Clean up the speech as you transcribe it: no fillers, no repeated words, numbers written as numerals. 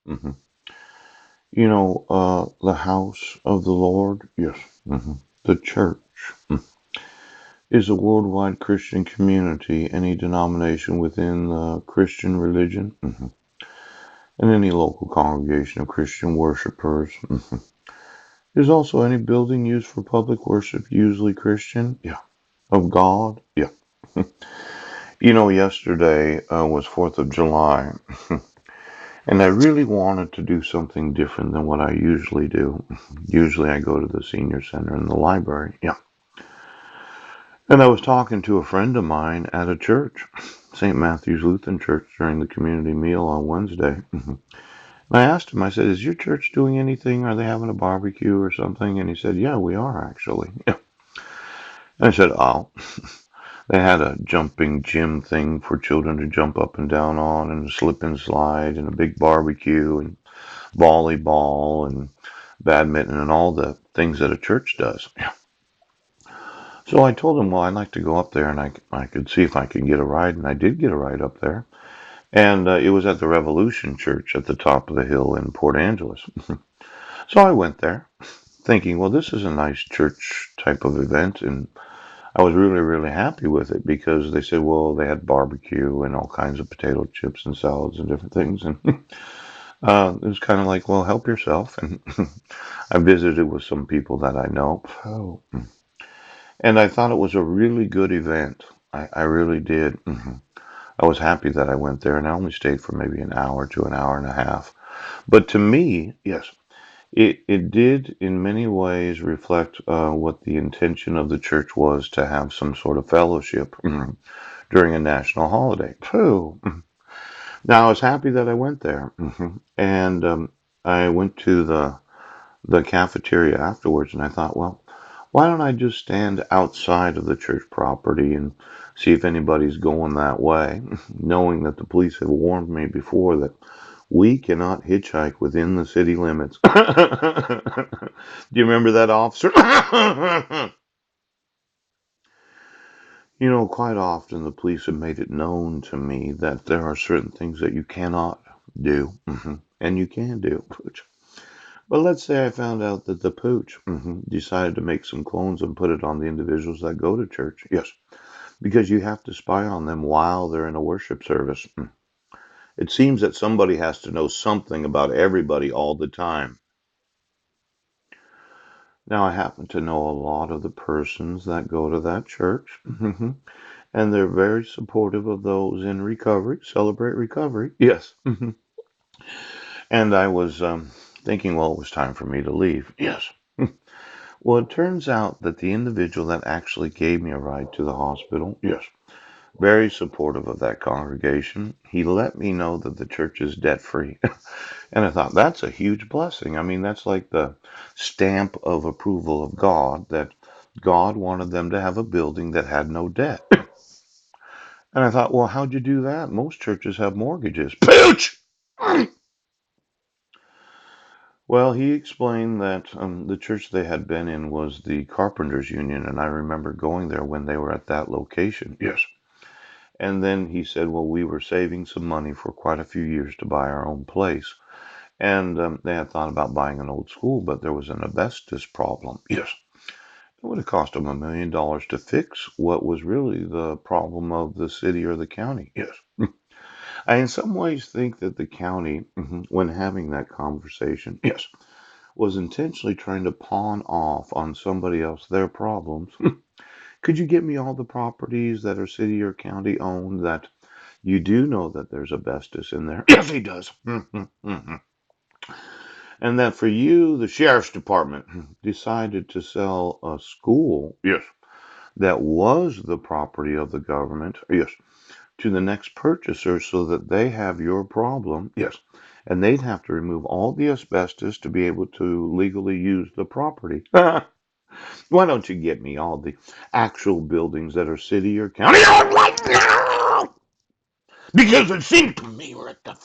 hmm the house of the Lord, yes. The church is a worldwide Christian community, any denomination within the Christian religion, and any local congregation of Christian worshipers. There's also any building used for public worship, usually Christian, yeah, of God, yeah. Yesterday was 4th of July, and I really wanted to do something different than what I usually do. Usually I go to the senior center and the library, yeah. And I was talking to a friend of mine at a church, St. Matthew's Lutheran Church, during the community meal on Wednesday. And I asked him, I said, is your church doing anything? Are they having a barbecue or something? And he said, yeah, we are actually. Yeah. And I said, oh. They had a jumping gym thing for children to jump up and down on, and a slip and slide, and a big barbecue, and volleyball, and badminton, and all the things that a church does. So I told him, well, I'd like to go up there and I could see if I could get a ride. And I did get a ride up there. And it was at the Revolution Church at the top of the hill in Port Angeles. So I went there thinking, well, this is a nice church type of event. And I was really, really happy with it because they said, well, they had barbecue and all kinds of potato chips and salads and different things. And it was kind of like, well, help yourself. And I visited with some people that I know. Oh. And I thought it was a really good event. I really did. I was happy that I went there, and I only stayed for maybe an hour to an hour and a half. But to me, yes, it did in many ways reflect what the intention of the church was to have some sort of fellowship during a national holiday. Pooh. Now, I was happy that I went there. And I went to the cafeteria afterwards, and I thought, well, why don't I just stand outside of the church property and see if anybody's going that way, knowing that the police have warned me before that we cannot hitchhike within the city limits. Do you remember that, officer? Quite often the police have made it known to me that there are certain things that you cannot do, and you can do. But let's say I found out that the pooch decided to make some clones and put it on the individuals that go to church. Yes, because you have to spy on them while they're in a worship service. It seems that somebody has to know something about everybody all the time. Now, I happen to know a lot of the persons that go to that church, and they're very supportive of those in recovery. Celebrate recovery. Yes. And I was thinking, well, it was time for me to leave. Yes. Well, it turns out that the individual that actually gave me a ride to the hospital, yes, very supportive of that congregation. He let me know that the church is debt free. And I thought, that's a huge blessing. I mean, that's like the stamp of approval of God that God wanted them to have a building that had no debt. And I thought, well, how'd you do that? Most churches have mortgages. Pooch! Well, he explained that the church they had been in was the Carpenters Union, and I remember going there when they were at that location. Yes. And then he said, well, we were saving some money for quite a few years to buy our own place. And they had thought about buying an old school, but there was an asbestos problem. Yes. It would have cost them $1 million to fix what was really the problem of the city or the county. Yes. I in some ways think that the county, when having that conversation, yes, was intentionally trying to pawn off on somebody else their problems. Could you get me all the properties that are city or county owned that you do know that there's asbestos in there? Yes, he does. And that for you, the sheriff's department decided to sell a school, yes, that was the property of the government, yes, to the next purchaser so that they have your problem, yes, and they'd have to remove all the asbestos to be able to legally use the property. Why don't you get me all the actual buildings that are city or county owned right now? Because it seems to me we're at the